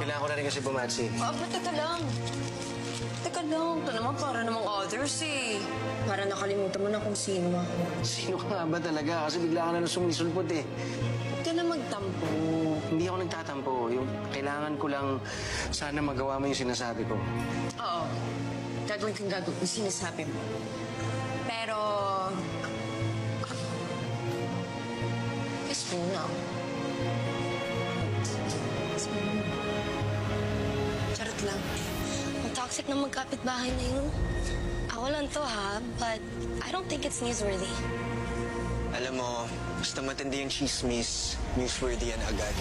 Kailangan ko na rin kasi bumatsi. Aba, teka lang. Teka lang. Ito naman para namang others eh. Para nakalimutan mo na kung sino ako. Sino ka nga ba talaga? Kasi bigla ka na nang sumisulpot eh. Huwag ka na magtampo. Hindi ako nagtatampo. Yung kailangan ko lang sana magawa mo yung sinasabi ko. Oo. Gagawin kong gagawin yung sinasabi mo. Pero... Kiss mo na. Kiss mo na. Charot lang. Ang toxic na magkapit-bahay na yun. Ako lang to ha, but I don't think it's newsworthy. Alam mo, basta matindi yung chismis, newsworthy yan agad.